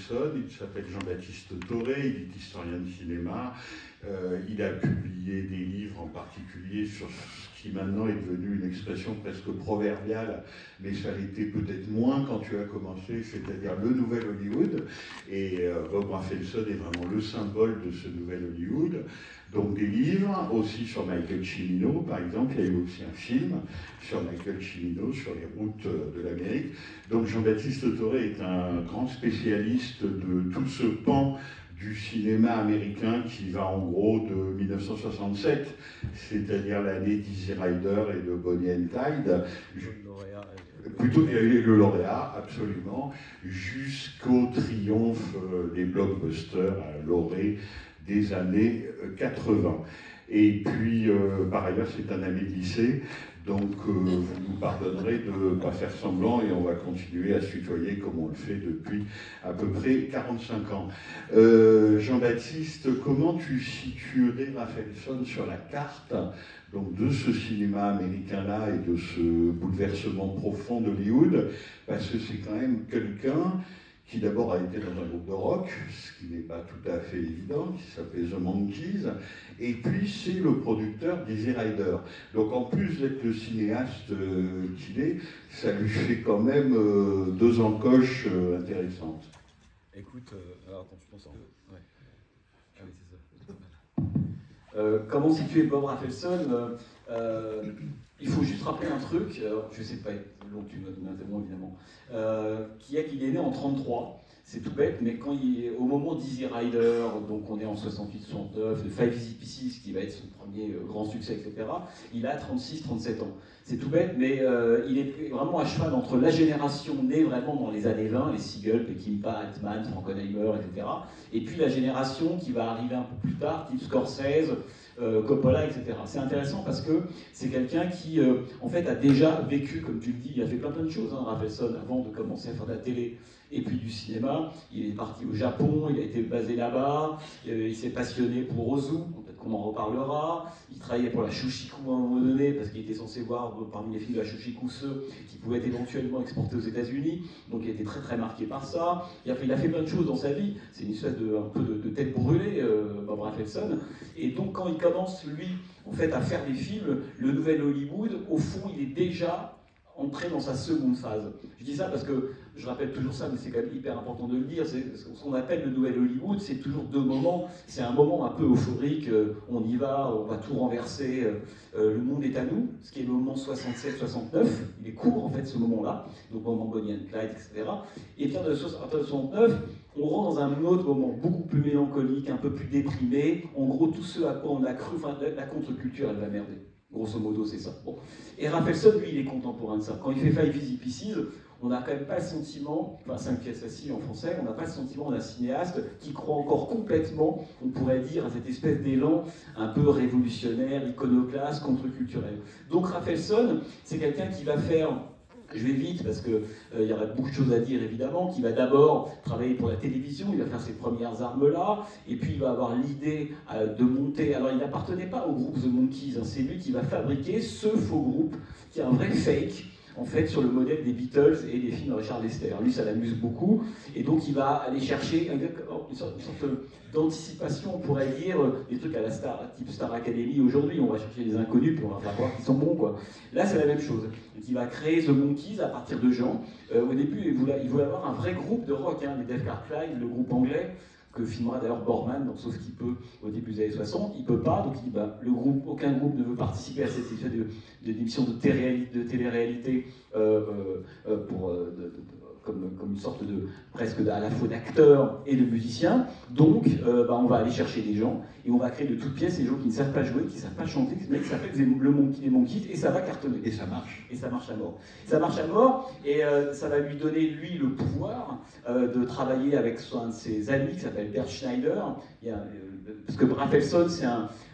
Rafelson, il s'appelle Jean-Baptiste Toré, il est historien de cinéma. Il a publié des livres en particulier sur ce qui maintenant est devenu une expression presque proverbiale, mais ça l'était peut-être moins quand tu as commencé, c'est-à-dire le nouvel Hollywood. Et Bob Rafelson est vraiment le symbole de ce nouvel Hollywood. Donc des livres aussi sur Michael Cimino, par exemple. Il y a eu aussi un film sur Michael Cimino, sur les routes de l'Amérique. Donc Jean-Baptiste Toré est un grand spécialiste de tout ce pan du cinéma américain qui va en gros de 1967, c'est-à-dire l'année d'Easy Rider et de Bonnie and Clyde, plutôt le lauréat, absolument, jusqu'au triomphe des blockbusters laurés des années 80. Et puis, par ailleurs, c'est un ami de lycée, donc vous nous pardonnerez de ne pas faire semblant et on va continuer à se tutoyer comme on le fait depuis à peu près 45 ans. Jean-Baptiste, comment tu situerais Rafelson sur la carte donc, de ce cinéma américain-là et de ce bouleversement profond d'Hollywood? Parce que c'est quand même quelqu'un qui d'abord a été dans un groupe de rock, ce qui n'est pas tout à fait évident, qui s'appelait The Monkees, et puis c'est le producteur d'Easy Rider. Donc en plus d'être le cinéaste qu'il est, ça lui fait quand même deux encoches intéressantes. Écoute, alors attends, je pense que... Ouais. Ah oui, c'est ça. Comment situer Bob Rafelson? Il faut juste rappeler un truc, je ne sais pas, donc tu m'interromps évidemment, qu'il est né en 1933, c'est tout bête, mais au moment d'Easy Rider, donc on est en 68-69, de Five Easy Pieces, qui va être son premier grand succès, etc., il a 36-37 ans. C'est tout bête, mais il est vraiment à cheval entre la génération née vraiment dans les années 20, les Seagull, Peckinpah, Altman, Frankenheimer, etc., et puis la génération qui va arriver un peu plus tard, type Scorsese, Coppola, etc. C'est intéressant parce que c'est quelqu'un qui, en fait, a déjà vécu, comme tu le dis, il a fait plein de choses, hein, Rafelson, avant de commencer à faire de la télé et puis du cinéma. Il est parti au Japon, il a été basé là-bas, il s'est passionné pour Ozu, peut-être qu'on en reparlera. Il travaillait pour la Shushiku à un moment donné, parce qu'il était censé voir parmi les films de la Shushiku ceux qui pouvaient être éventuellement exportés aux États-Unis, donc il a été très marqué par ça. Il a fait plein de choses dans sa vie, c'est une espèce un peu de tête brûlée, Bob Rafelson. Et donc quand il commence, lui, en fait, à faire des films, le nouvel Hollywood, au fond, il est déjà entrer dans sa seconde phase. Je dis ça parce que, je rappelle toujours ça, mais c'est quand même hyper important de le dire, c'est ce qu'on appelle le nouvel Hollywood, c'est toujours deux moments, c'est un moment un peu euphorique, on y va, on va tout renverser, le monde est à nous, ce qui est le moment 67-69, il est court en fait ce moment-là, donc moment Bonnie and Clyde, etc. Et bien de 69, on rentre dans un autre moment, beaucoup plus mélancolique, un peu plus déprimé, en gros tout ce à quoi on a cru, enfin la contre-culture elle va merder. Grosso modo, c'est ça. Bon. Et Rafelson, lui, il est contemporain de ça. Quand il fait Five Easy Pieces, on n'a quand même pas le sentiment, enfin 5 pièces assises en français, on n'a pas le sentiment d'un cinéaste qui croit encore complètement, on pourrait dire, à cette espèce d'élan un peu révolutionnaire, iconoclaste, contre-culturel. Donc Rafelson, c'est quelqu'un qui va faire... Je vais vite parce qu'il y aurait beaucoup de choses à dire évidemment, qui va d'abord travailler pour la télévision, il va faire ses premières armes là, et puis il va avoir l'idée de monter, alors il n'appartenait pas au groupe The Monkees, hein, c'est lui qui va fabriquer ce faux groupe, qui est un vrai fake, en fait, sur le modèle des Beatles et des films de Richard Lester. Lui, ça l'amuse beaucoup, et donc il va aller chercher une sorte d'anticipation, on pourrait dire, des trucs à la type Star Academy aujourd'hui, on va chercher des inconnus, puis on va voir qu'ils sont bons, quoi. Là, c'est la même chose. Donc, il va créer The Monkees à partir de gens. Au début, il voulait avoir un vrai groupe de rock, hein, les Dave Clark, le groupe anglais, que filmera d'ailleurs Borman, donc, sauf qu'il peut au début des années 60, il peut pas, donc il dit bah, aucun groupe ne veut participer à cette émission de télé-réalité comme une sorte de presque à la fois d'acteurs et de musiciens. Donc on va aller chercher des gens et on va créer de toutes pièces des gens qui ne savent pas jouer, qui ne savent pas chanter, mais qui s'appellent les Monkees, et ça va cartonner. Et ça marche. Et ça marche à mort. Ça marche à mort, et ça va lui donner, lui, le pouvoir de travailler avec un de ses amis qui s'appelle Bert Schneider. Parce que Rafelson,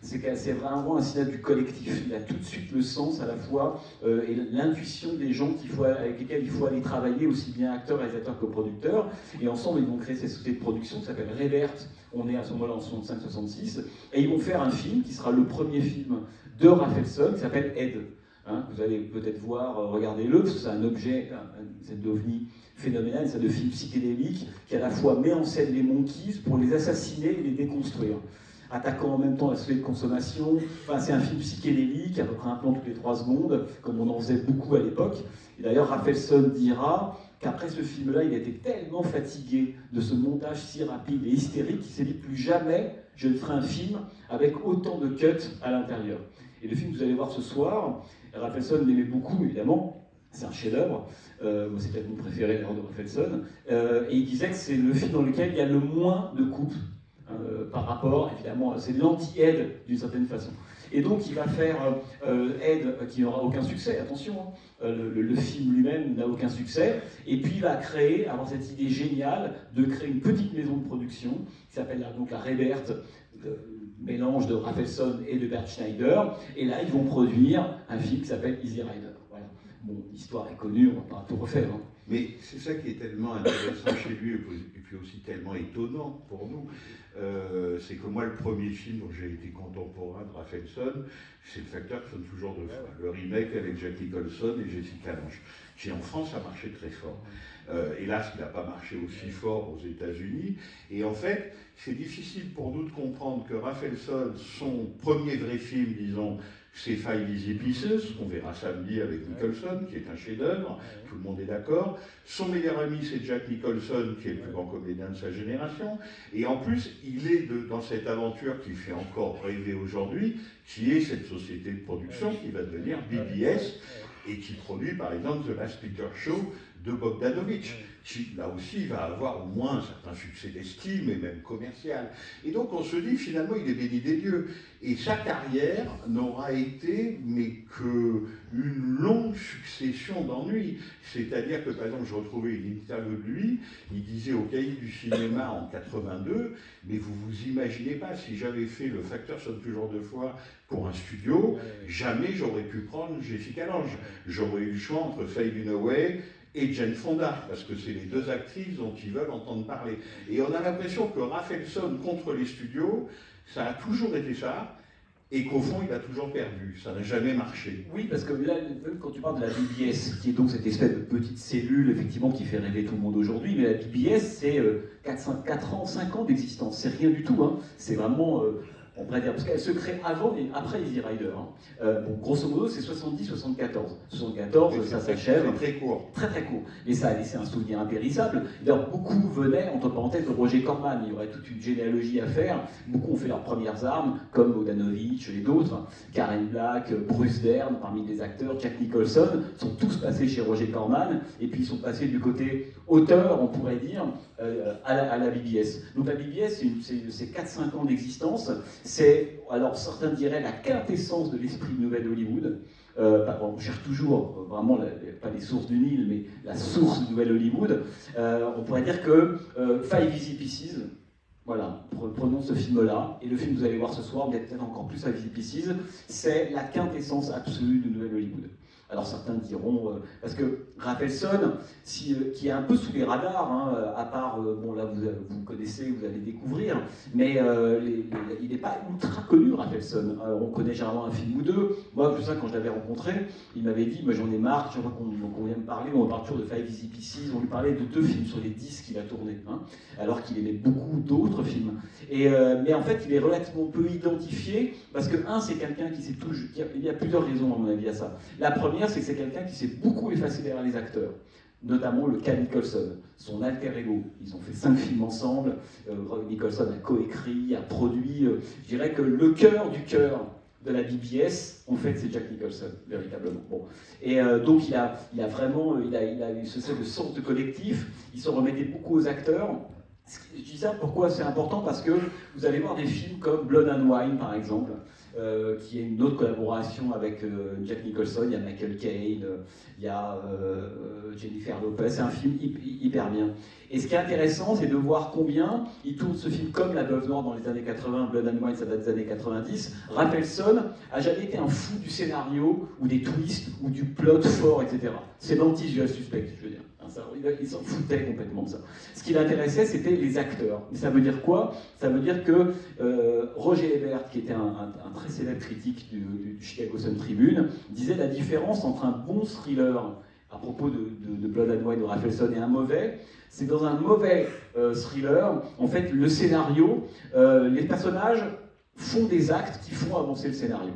c'est vraiment un cinéaste du collectif. Il a tout de suite le sens à la fois et l'intuition des gens avec lesquels il faut aller travailler, aussi bien acteurs, réalisateurs que producteurs. Et ensemble, ils vont créer cette société de production qui s'appelle Revert. On est à ce moment-là en 65-66. Et ils vont faire un film qui sera le premier film de Rafelson, qui s'appelle Ed. Hein, vous allez peut-être voir, regardez-le, parce que c'est un objet, c'est d'ovni phénoménal, c'est de film psychédélique qui à la fois met en scène les monkeys pour les assassiner et les déconstruire, attaquant en même temps la société de consommation. Enfin, c'est un film psychédélique, à peu près un plan toutes les 3 secondes, comme on en faisait beaucoup à l'époque. Et d'ailleurs, Rafelson dira qu'après ce film-là, il était tellement fatigué de ce montage si rapide et hystérique qu'il s'est dit plus jamais je ne ferai un film avec autant de cuts à l'intérieur. Et le film que vous allez voir ce soir, Rafelson l'aimait beaucoup, évidemment, c'est un chef-d'œuvre. Moi, c'est peut-être mon préféré de Rafelson. Et il disait que c'est le film dans lequel il y a le moins de coupes par rapport, évidemment, c'est l'anti-Ed d'une certaine façon. Et donc il va faire Ed qui n'aura aucun succès, attention, hein. Le film lui-même n'a aucun succès, et puis il va avoir cette idée géniale de créer une petite maison de production qui s'appelle donc la Rebert, mélange de Rafelson et de Bert Schneider, et là ils vont produire un film qui s'appelle Easy Rider. Voilà. Bon, l'histoire est connue, on va pas tout refaire. Hein. Mais c'est ça qui est tellement intéressant chez lui, et puis aussi tellement étonnant pour nous. C'est que moi, le premier film dont j'ai été contemporain de Rafelson, c'est Le Facteur sonne toujours deux fois. Le remake avec Jack Nicholson et Jessica Lange, qui en France a marché très fort. Hélas, il n'a pas marché aussi fort aux États-Unis. Et en fait, c'est difficile pour nous de comprendre que Rafelson, son premier vrai film, disons, c'est Five Easy Pieces, qu'on verra samedi avec Nicholson, qui est un chef-d'œuvre, tout le monde est d'accord. Son meilleur ami, c'est Jack Nicholson, qui est le plus grand comédien de sa génération. Et en plus, il est dans cette aventure qui fait encore rêver aujourd'hui, qui est cette société de production qui va devenir BBS, et qui produit par exemple The Last Picture Show de Bogdanovich, qui là aussi va avoir au moins un certain succès d'estime et même commercial. Et donc on se dit finalement il est béni des dieux. Et sa carrière n'aura été mais qu'une longue succession d'ennuis. C'est-à-dire que par exemple je retrouvais une interview de lui, il disait au Cahier du cinéma en 82, mais vous vous imaginez pas, si j'avais fait Le Facteur sonne toujours deux fois pour un studio, jamais j'aurais pu prendre Jessica Lange. J'aurais eu le choix entre Faye Dunaway et Jane Fonda, parce que c'est les deux actrices dont ils veulent entendre parler. Et on a l'impression que Rafelson contre les studios, ça a toujours été ça, et qu'au fond, il a toujours perdu. Ça n'a jamais marché. Oui, parce que là, même quand tu parles de la BBS, qui est donc cette espèce de petite cellule, effectivement, qui fait rêver tout le monde aujourd'hui, mais la BBS, c'est 4 ans, 5 ans d'existence. C'est rien du tout, hein. C'est vraiment... on pourrait dire, parce qu'elle se crée avant et après Easy Rider. Hein. Bon, grosso modo, c'est 70-74. 74, ça s'achève. C'est très court. Très très court. Mais ça a laissé un souvenir impérissable. D'ailleurs, beaucoup venaient, entre parenthèses, de Roger Corman. Il y aurait toute une généalogie à faire. Beaucoup ont fait leurs premières armes, comme Bogdanovich et d'autres. Karen Black, Bruce Dern, parmi les acteurs, Jack Nicholson, sont tous passés chez Roger Corman. Et puis ils sont passés du côté auteur, on pourrait dire, à la BBS. Donc la BBS, c'est 4-5 ans d'existence. C'est, alors certains diraient, la quintessence de l'esprit de Nouvelle Hollywood. On cherche toujours, vraiment, pas les sources du Nil, mais la source de Nouvelle Hollywood. On pourrait dire que Five Easy Pieces, voilà, prenons ce film-là, et le film que vous allez voir ce soir, peut-être encore plus Five Easy Pieces, c'est la quintessence absolue de Nouvelle Hollywood. Alors certains diront, parce que Rafelson, qui est un peu sous les radars, hein, à part, bon là vous connaissez, vous allez découvrir, mais il n'est pas ultra connu Rafelson. On connaît généralement un film ou deux. Moi, je sais, quand je l'avais rencontré, il m'avait dit, moi j'en ai marre, chaque fois qu'on vient me parler, on parle toujours de Five Easy Pieces, on lui parlait de 2 films sur les 10 qu'il a tournés, hein, alors qu'il aimait beaucoup d'autres films. Mais en fait, il est relativement peu identifié, parce que c'est quelqu'un qui s'est toujours... Il y a plusieurs raisons à mon avis à ça. La première, c'est que c'est quelqu'un qui s'est beaucoup effacé derrière les acteurs, notamment le cas Nicholson, son alter ego. Ils ont fait 5 films ensemble, Nicholson a coécrit, a produit, je dirais que le cœur du cœur de la BBS, en fait, c'est Jack Nicholson, véritablement. Bon. Et donc, il a vraiment eu ce sens de collectif, il s'en remettait beaucoup aux acteurs. Je dis ça, pourquoi c'est important? Parce que vous allez voir des films comme Blood and Wine, par exemple, qui est une autre collaboration avec Jack Nicholson, il y a Michael Caine, il y a Jennifer Lopez, c'est un film hyper bien. Et ce qui est intéressant, c'est de voir combien il tourne ce film comme La Veuve Noire dans les années 80, Blood and Wine, ça date des années 90. Rafelson a jamais été un fou du scénario, ou des twists, ou du plot fort, etc. C'est l'anti-Usual Suspect, je veux dire. Il s'en foutait complètement de ça. Ce qui l'intéressait, c'était les acteurs. Et ça veut dire quoi? Ça veut dire que Roger Ebert, qui était un très célèbre critique du Chicago Sun-Tribune, disait la différence entre un bon thriller à propos de Blood and Wine de Rafelson et un mauvais, c'est dans un mauvais thriller, en fait, le scénario, les personnages font des actes qui font avancer le scénario.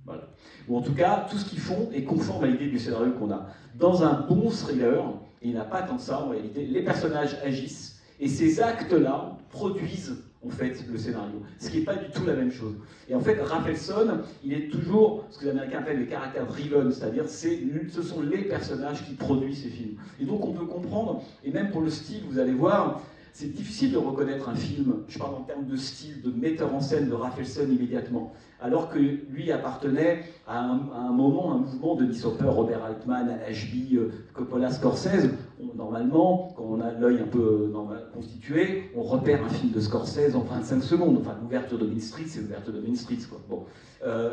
Voilà. Ou en tout cas, tout ce qu'ils font est conforme à l'idée du scénario qu'on a. Dans un bon thriller, et il n'y a pas tant que ça en réalité, les personnages agissent, et ces actes-là produisent en fait le scénario, ce qui n'est pas du tout la même chose. Et en fait, Rafelson, il est toujours ce que les Américains appellent les caractères driven, c'est-à-dire ce sont les personnages qui produisent ces films. Et donc on peut comprendre, et même pour le style, vous allez voir, c'est difficile de reconnaître un film, je parle en termes de style, de metteur en scène de Rafelson immédiatement, alors que lui appartenait à un moment, un mouvement de Denis Hopper, Robert Altman, Ashby, Coppola, Scorsese. Normalement, quand on a l'œil un peu constitué, on repère un film de Scorsese en 25 secondes. Enfin, l'ouverture de Main Street, c'est l'ouverture de Main Street, quoi. Bon.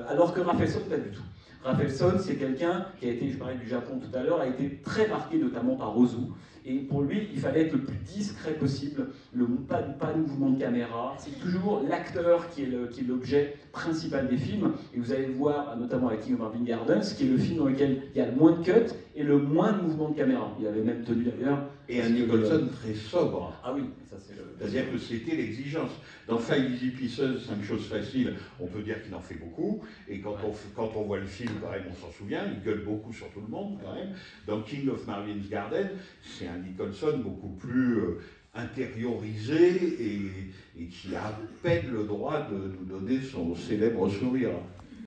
Alors que Rafelson, pas du tout. Rafelson, c'est quelqu'un qui a été, je parlais du Japon tout à l'heure, a été très marqué notamment par Ozu. Et pour lui, il fallait être le plus discret possible, pas de mouvement de caméra. C'est toujours l'acteur qui est l'objet principal des films. Et vous allez le voir, notamment avec King of Marvin Gardens, qui est le film dans lequel il y a le moins de cuts et le moins de mouvement de caméra. Il avait même tenu d'ailleurs. Et un Nicholson très sobre. Ah oui, ça c'est le. C'est-à-dire que c'était l'exigence. Dans Five Easy Pieces, 5 choses faciles, on peut dire qu'il en fait beaucoup. Et quand on voit le film, quand même, on s'en souvient, il gueule beaucoup sur tout le monde, quand même. Dans King of Marvin's Garden, c'est un Nicholson beaucoup plus intériorisé et qui a à peine le droit de nous donner son célèbre sourire.